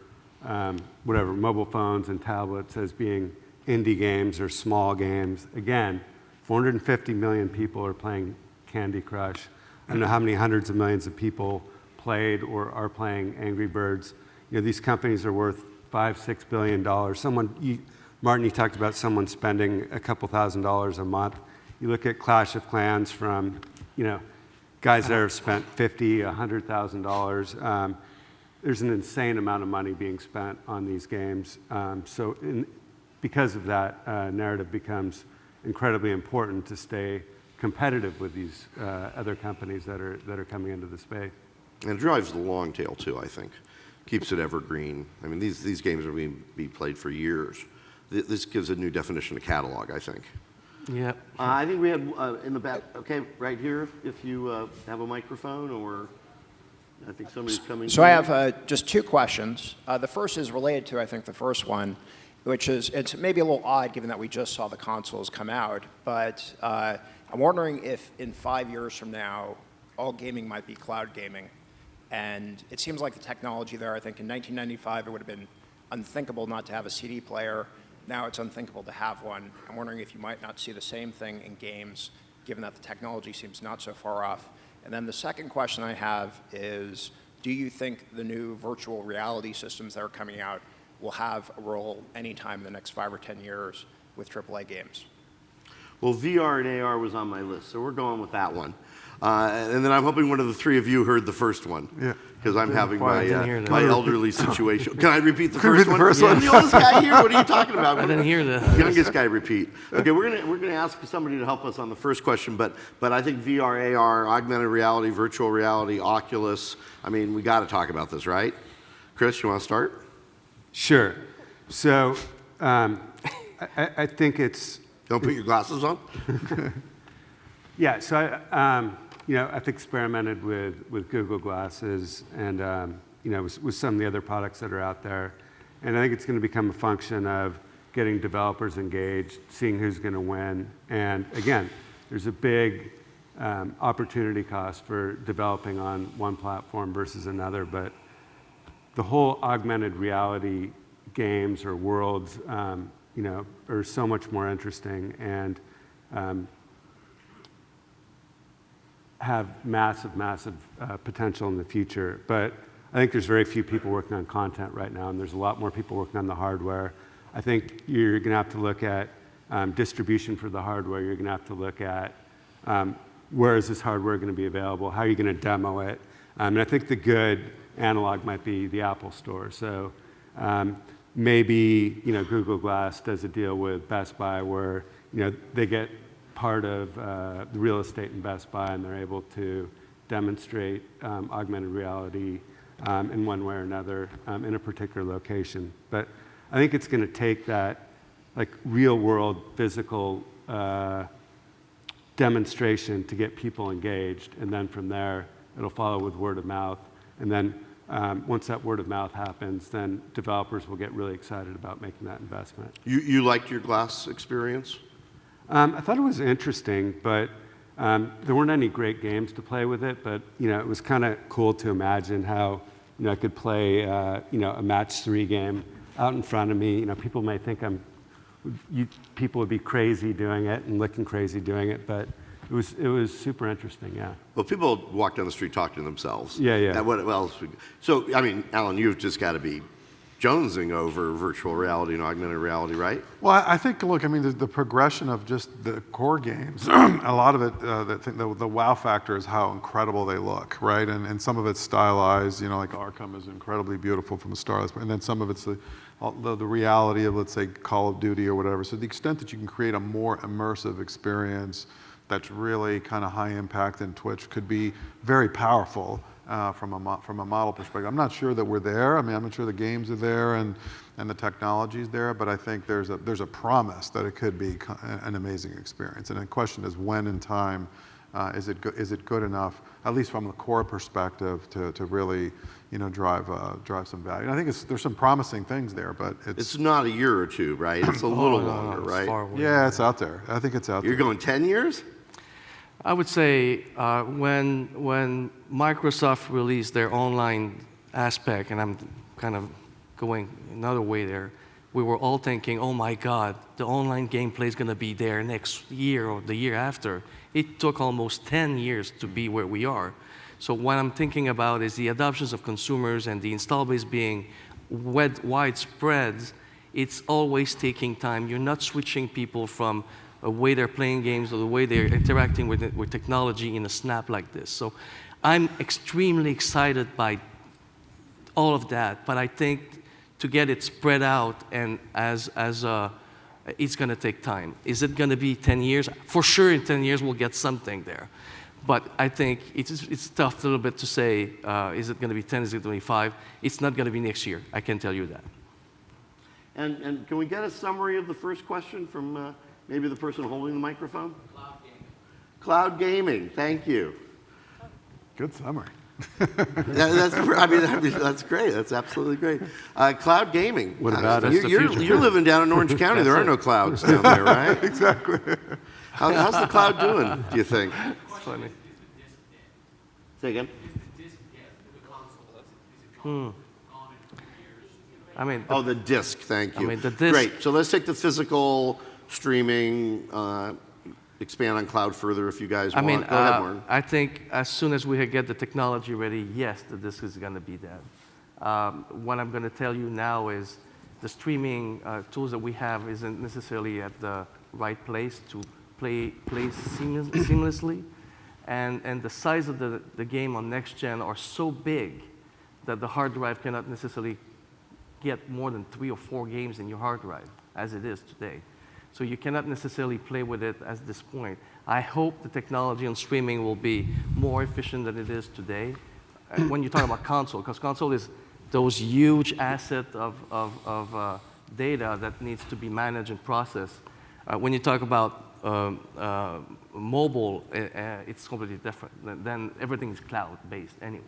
mobile phones and tablets as being indie games or small games. Again, 450 million people are playing Candy Crush. I don't know how many hundreds of millions of people played or are playing Angry Birds. These companies are worth $5-6 billion. Martin, you talked about someone spending a couple $1,000s a month. You look at Clash of Clans from, guys that have spent $50,000, $100,000. There's an insane amount of money being spent on these games. Because of that, narrative becomes incredibly important to stay competitive with these other companies that are coming into the space. And it drives the long tail too, I think. Keeps it evergreen. I mean, these games are being played for years. This gives a new definition of catalog, I think. Yeah. I think we had in the back, okay, right here, if you have a microphone, or I think somebody's coming. So I have just two questions. The first is related to, I think, the first one, which is, it's maybe a little odd given that we just saw the consoles come out, but I'm wondering if in 5 years from now, all gaming might be cloud gaming. And it seems like the technology there, I think in 1995, it would have been unthinkable not to have a CD player. Now it's unthinkable to have one. I'm wondering if you might not see the same thing in games, given that the technology seems not so far off. And then the second question I have is, do you think the new virtual reality systems that are coming out will have a role anytime in the next 5 or 10 years with AAA games? Well, VR and AR was on my list, so we're going with that one. And then I'm hoping one of the three of you heard the first one. Yeah. Because I'm having my elderly situation. Can I repeat the first one? I'm the oldest guy here. What are you talking about? I didn't hear the youngest guy repeat. Okay, we're gonna ask somebody to help us on the first question, but I think VR, AR, augmented reality, virtual reality, Oculus. I mean, we got to talk about this, right? Chris, you want to start? Sure. So I think it's. Don't put your glasses on. Yeah. So I've experimented with Google Glasses and with some of the other products that are out there, and I think it's going to become a function of getting developers engaged, seeing who's going to win, and again, there's a big opportunity cost for developing on one platform versus another, but the whole augmented reality games or worlds, are so much more interesting and have massive potential in the future. But I think there's very few people working on content right now, and there's a lot more people working on the hardware. I think you're going to have to look at distribution for the hardware. You're going to have to look at where is this hardware going to be available? How are you going to demo it? And I think the good analog might be the Apple Store. So maybe Google Glass does a deal with Best Buy where they get part of the real estate in Best Buy, and they're able to demonstrate augmented reality in one way or another in a particular location. But I think it's going to take that real world physical demonstration to get people engaged, and then from there it'll follow with word of mouth, and then once that word of mouth happens, then developers will get really excited about making that investment. You liked your Glass experience? I thought it was interesting, but there weren't any great games to play with it, but it was kind of cool to imagine how I could play a match 3 game out in front of me. People may think people would be crazy doing it and looking crazy doing it, but it was super interesting, yeah. Well, people walk down the street talking to themselves. Yeah. What else? So, I mean, Alan, you've just got to be jonesing over virtual reality and augmented reality, right? Well, I think, look, I mean, the progression of just the core games, a lot of it, the wow factor is how incredible they look, right? And some of it's stylized, like Arkham is incredibly beautiful from a stylized point, and then some of it's the reality of, let's say, Call of Duty or whatever. So the extent that you can create a more immersive experience that's really kind of high impact in Twitch could be very powerful from a model perspective. I'm not sure that we're there. I mean, I'm not sure the games are there and the technology's there, but I think there's a promise that it could be an amazing experience. And the question is, when in time is it good enough, at least from the core perspective, to really drive some value? And I think there's some promising things there, but it's not a year or two, right? It's a little longer, right? Far away. Yeah, it's out there. I think it's out there. You're going 10 years? I would say when Microsoft released their online aspect, and I'm kind of going another way there, we were all thinking, oh my God, the online gameplay is going to be there next year or the year after. It took almost 10 years to be where we are. So what I'm thinking about is the adoptions of consumers and the install base being widespread. It's always taking time. You're not switching people from the way they're playing games or the way they're interacting with technology in a snap like this. So I'm extremely excited by all of that, but I think to get it spread out and it's going to take time. Is it going to be 10 years? For sure in 10 years we'll get something there. But I think it's tough a little bit to say, is it going to be 10, is it going to be 5? It's not going to be next year, I can tell you that. And can we get a summary of the first question from maybe the person holding the microphone? Cloud gaming. Cloud gaming, thank you. Good summary. That's great. That's absolutely great. Cloud gaming. What about it? You're living down in Orange County. There are no clouds down there, right? Exactly. How's the cloud doing, do you think? It's funny. Say again? I mean, The disc, thank you. I mean, the disc. Great. So let's take the physical streaming, expand on cloud further if you guys want. Go ahead, Martin. I think as soon as we get the technology ready, yes, the disc is going to be there. What I'm going to tell you now is the streaming tools that we have isn't necessarily at the right place to play seamlessly. And the size of the game on next gen are so big that the hard drive cannot necessarily get more than 3 or 4 games in your hard drive as it is today. So you cannot necessarily play with it at this point. I hope the technology on streaming will be more efficient than it is today. When you talk about console, because console is those huge assets of data that needs to be managed and processed. When you talk about mobile, it's completely different. Then everything is cloud-based anyway.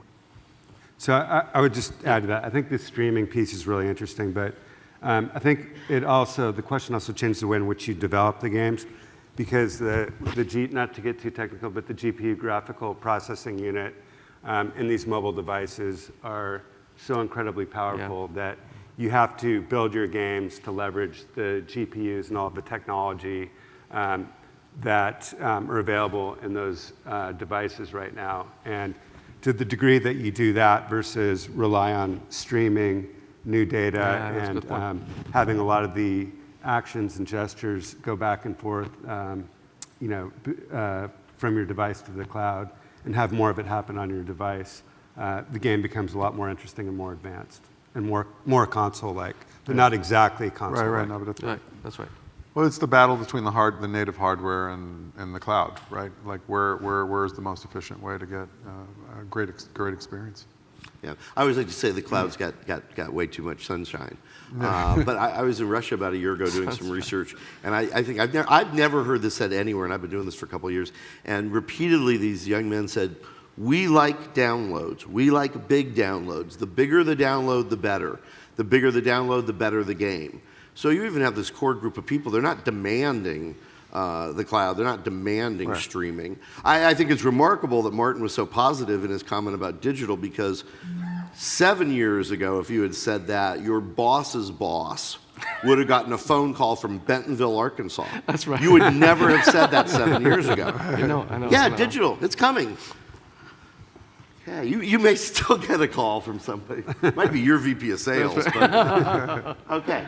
So I would just add to that. I think this streaming piece is really interesting, but I think the question also changed the way in which you develop the games, because not to get too technical, but the GPU graphical processing unit in these mobile devices are so incredibly powerful that you have to build your games to leverage the GPUs and all of the technology that are available in those devices right now. And to the degree that you do that versus rely on streaming new data that's a good point. and having a lot of the actions and gestures go back and forth, from your device to the cloud, and have more of it happen on your device, the game becomes a lot more interesting and more advanced and more console-like, but not exactly console-like. Right, no, but that's Right, that's right. Well, it's the battle between the native hardware and the cloud, right? Like where is the most efficient way to get a great experience? Yeah, I always like to say the cloud's got way too much sunshine. But I was in Russia about a year ago doing some research, and I think I've never heard this said anywhere, and I've been doing this for a couple of years. And repeatedly, these young men said, "We like downloads. We like big downloads. The bigger the download, the better. The bigger the download, the better the game." So you even have this core group of people. They're not demanding the cloud. They're not demanding streaming. I think it's remarkable that Martin was so positive in his comment about digital, because 7 years ago, if you had said that, your boss's boss would have gotten a phone call from Bentonville, Arkansas. That's right. You would never have said that 7 years ago. I know. Yeah, I know. digital, it's coming. Yeah, you may still get a call from somebody. Might be your VP of sales. But, okay.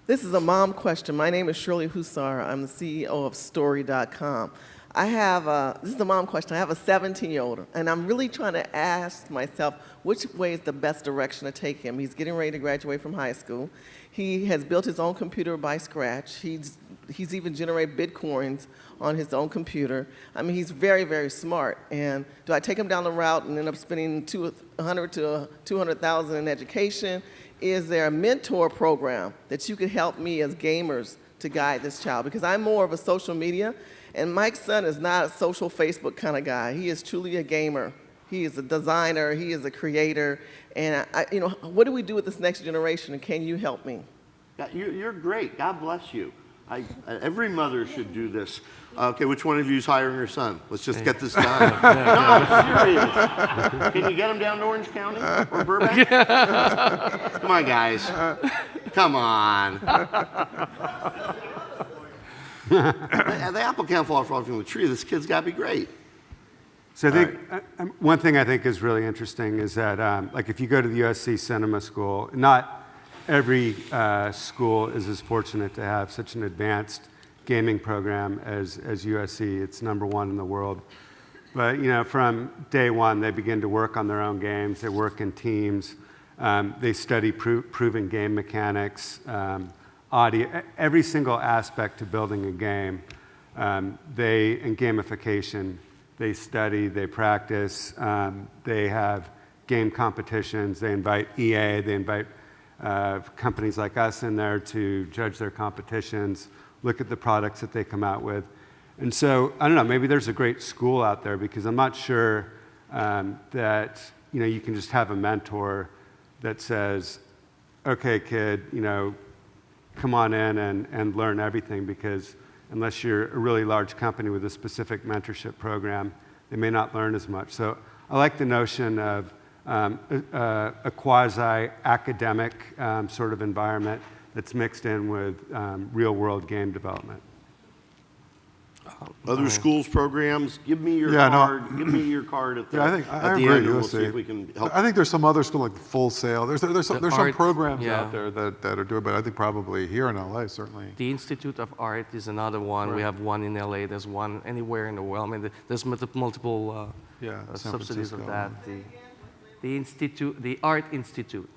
This is a mom question. My name is Shirley Hussar. I'm the CEO of Story.com. This is a mom question. I have a 17-year-old, and I'm really trying to ask myself which way is the best direction to take him. He's getting ready to graduate from high school. He has built his own computer by scratch. He's even generated Bitcoins on his own computer. I mean, he's very, very smart. And do I take him down the route and end up spending $100,000 to $200,000 in education? Is there a mentor program that you could help me as gamers to guide this child? Because I'm more of a social media, and Mike's son is not a social Facebook kind of guy. He is truly a gamer. He is a designer. He is a creator. And what do we do with this next generation? And can you help me? You're great. God bless you. Every mother should do this. Okay, which one of you is hiring your son? Let's just get this done. No, I'm serious. Can you get him down to Orange County or Burbank? Come on, guys. Come on. The apple can't fall far from the tree. This kid's got to be great. So I think one thing I think is really interesting is that, like, if you go to the USC Cinema School, not every school is as fortunate to have such an advanced gaming program as USC. It's #1 in the world. But from day one, they begin to work on their own games. They work in teams. They study proven game mechanics, audio, every single aspect to building a game. In gamification, they study, they practice, they have game competitions, they invite EA, they invite companies like us in there to judge their competitions, look at the products that they come out with. And so, I don't know, maybe there's a great school out there, because I'm not sure that you can just have a mentor that says, okay, kid, come on in and learn everything, because unless you're a really large company with a specific mentorship program, they may not learn as much. So I like the notion of a quasi-academic sort of environment that's mixed in with real-world game development. Other schools, programs, give me your card. Give me your card at the, I at agree, the end, and we'll USC. see if we can help. I think there's some other school like Full Sail. There's some art, programs yeah. out there that are doing, but I think probably here in LA certainly. The Institute of Art is another one. We have one in LA. There's one anywhere in the world. I mean, there's multiple San subsidies of Francisco. that. The Institute, the Art Institute.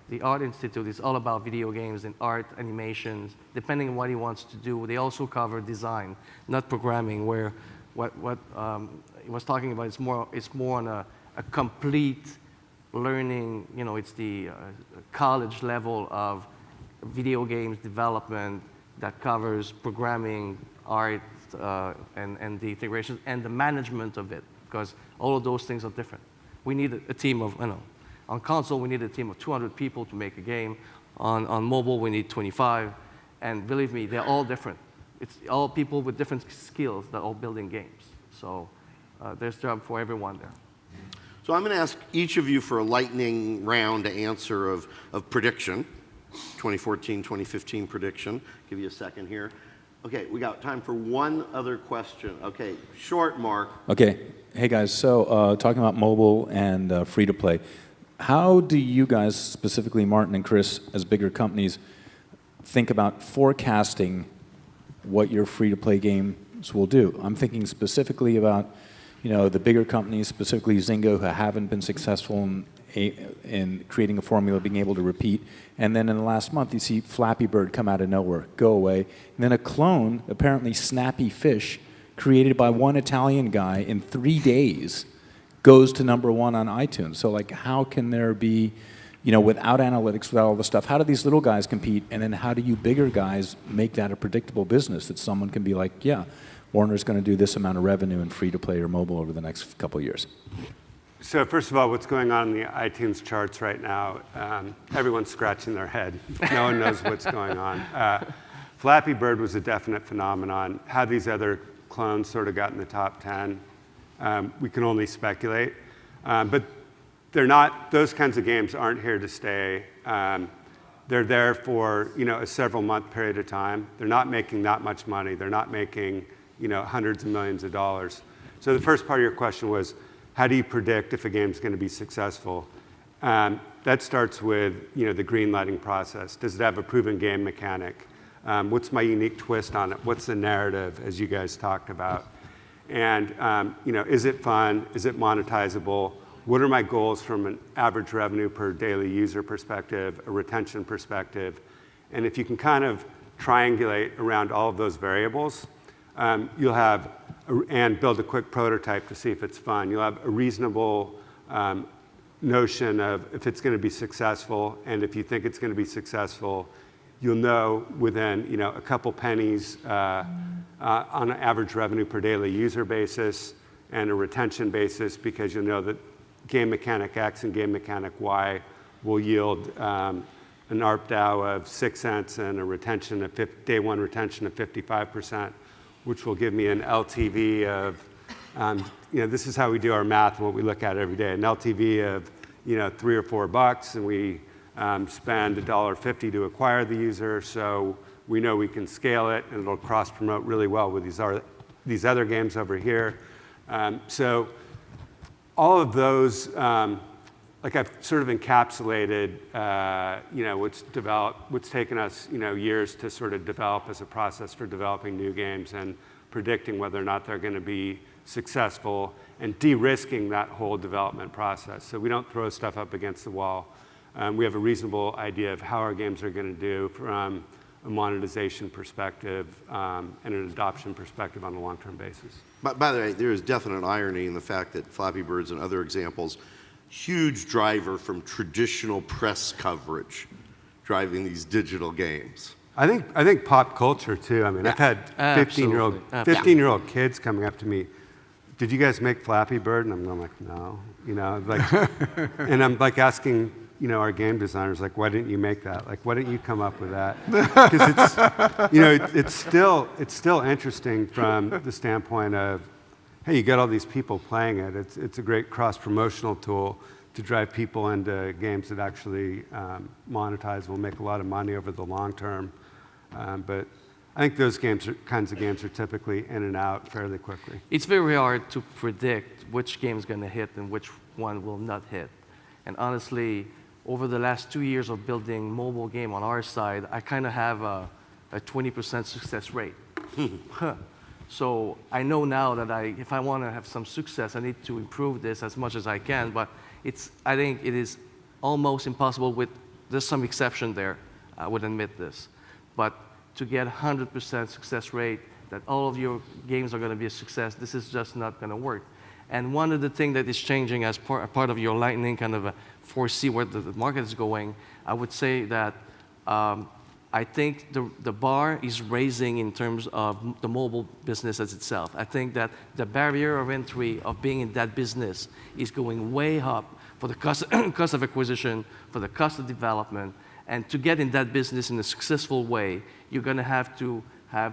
The Art Institute is all about video games and art, animations, depending on what he wants to do. They also cover design, not programming, where what he was talking about it's more on a complete learning, it's the college level of video games development that covers programming, art, and the integration and the management of it, because all of those things are different. We need a team of, on console, we need a team of 200 people to make a game. On mobile, we need 25. And believe me, they're all different. It's all people with different skills that are all building games. So there's job for everyone there. So I'm going to ask each of you for a lightning round to answer of prediction, 2014, 2015 prediction. Give you a second here. Okay, we got time for one other question. Okay, short, Mark. Okay. Hey, guys. So talking about mobile and free-to-play, how do you guys, specifically Martin and Chris, as bigger companies, think about forecasting what your free-to-play games will do? I'm thinking specifically about, the bigger companies, specifically Zynga, who haven't been successful in creating a formula, being able to repeat. And then in the last month, you see Flappy Bird come out of nowhere, go away. And then a clone, apparently Snappy Fish, created by one Italian guy in 3 days, goes to #1 on iTunes. So how can there be, without analytics, without all the stuff, how do these little guys compete? And then how do you bigger guys make that a predictable business that someone can be like, yeah, Warner's going to do this amount of revenue in free-to-play or mobile over the next couple of years? So first of all, what's going on in the iTunes charts right now, everyone's scratching their head. No one knows what's going on. Flappy Bird was a definite phenomenon. How these other clones sort of got in the top 10, we can only speculate. But they're not, those kinds of games aren't here to stay. They're there for a several-month period of time. They're not making that much money. They're not making hundreds of millions of dollars. So the first part of your question was, how do you predict if a game's going to be successful? That starts with the green lighting process. Does it have a proven game mechanic? What's my unique twist on it? What's the narrative, as you guys talked about? And is it fun? Is it monetizable? What are my goals from an average revenue per daily user perspective, a retention perspective? And if you can kind of triangulate around all of those variables, you'll have, and build a quick prototype to see if it's fun. You'll have a reasonable notion of if it's going to be successful, and if you think it's going to be successful, you'll know within a couple pennies on an average revenue per daily user basis and a retention basis, because you'll know that game mechanic X and game mechanic Y will yield an ARPDAU of 6 cents and a retention of day one retention of 55%, which will give me an LTV of, this is how we do our math and what we look at every day, an LTV of $3 or $4, and we spend $1.50 to acquire the user, so we know we can scale it, and it'll cross-promote really well with these other games over here. So all of those, I've sort of encapsulated, what's taken us, years to sort of develop as a process for developing new games and predicting whether or not they're going to be successful and de-risking that whole development process. So we don't throw stuff up against the wall. We have a reasonable idea of how our games are going to do from a monetization perspective and an adoption perspective on a long-term basis. But by the way, there is definite irony in the fact that Flappy Bird's and other examples, huge driver from traditional press coverage, driving these digital games. I think pop culture too. I mean, I've had 15-year-old kids coming up to me. Did you guys make Flappy Bird? And I'm like, no. And I'm asking our game designers, why didn't you make that? Why didn't you come up with that? Because it's still interesting from the standpoint of, hey, you got all these people playing it. It's a great cross-promotional tool to drive people into games that actually monetize, will make a lot of money over the long term. But I think those kinds of games are typically in and out fairly quickly. It's very hard to predict which game is going to hit and which one will not hit. And honestly, over the last 2 years of building mobile game on our side, I kind of have a 20% success rate. So I know now that if I want to have some success, I need to improve this as much as I can. But I think it is almost impossible there's some exception there, I would admit this. But to get 100% success rate, that all of your games are going to be a success, this is just not going to work. And one of the things that is changing as part of your lightning kind of foresee where the market is going, I would say that I think the bar is raising in terms of the mobile business as itself. I think that the barrier of entry of being in that business is going way up for the cost of acquisition, for the cost of development. And to get in that business in a successful way, you're going to have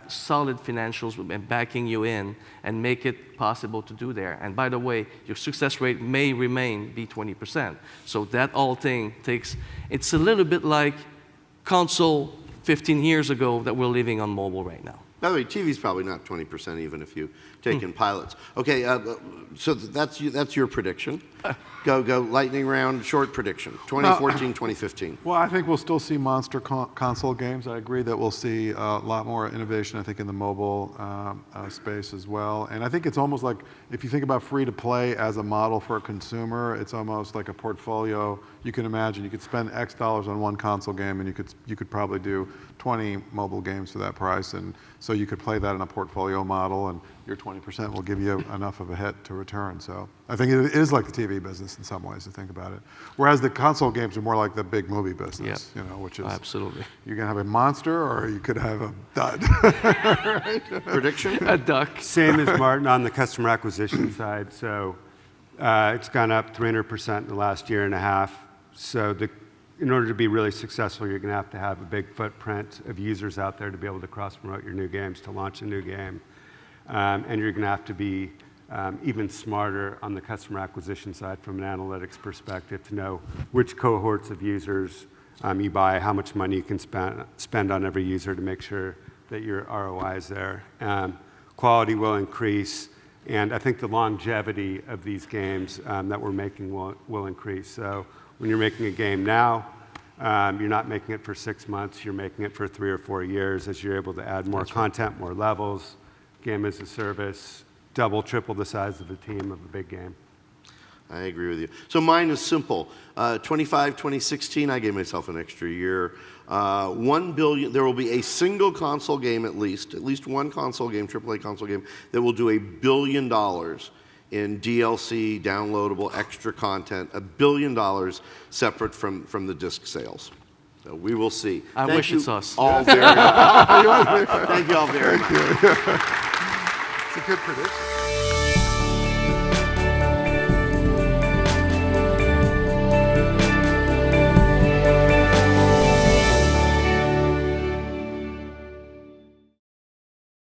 solid financials and backing you in and make it possible to do there. And by the way, your success rate may be 20%. So that whole thing it's a little bit like console 15 years ago that we're living on mobile right now. By the way, TV's probably not 20% even if you take in pilots. Okay, so that's your prediction. Go lightning round, short prediction. 2014, 2015. Well, I think we'll still see monster console games. I agree that we'll see a lot more innovation, I think, in the mobile space as well. And I think it's almost like, if you think about free-to-play as a model for a consumer, it's almost like a portfolio. You can imagine you could spend X dollars on one console game, and you could probably do 20 mobile games for that price. And so you could play that in a portfolio model, and your 20% will give you enough of a hit to return. So I think it is like the TV business in some ways, to think about it. Whereas the console games are more like the big movie business, you know, which is absolutely. You can have a monster, or you could have a dud. Prediction? A duck. Same as Martin on the customer acquisition side. So it's gone up 300% in the last year and a half. So in order to be really successful, you're going to have a big footprint of users out there to be able to cross-promote your new games, to launch a new game. And you're going to have to be even smarter on the customer acquisition side from an analytics perspective to know which cohorts of users you buy, how much money you can spend on every user to make sure that your ROI is there. Quality will increase, and I think the longevity of these games that we're making will increase. So when you're making a game now, you're not making it for 6 months, you're making it for 3 or 4 years as you're able to add more content, more levels, game as a service, double, triple the size of the team of a big game. I agree with you. So mine is simple. 2016, I gave myself an extra year. 1 billion, there will be a single console game at least one console game, AAA console game, that will do $1 billion in DLC, downloadable, extra content, $1 billion separate from the disc sales. So we will see. I wish it's us. All very much. Thank you all very much. It's a good prediction.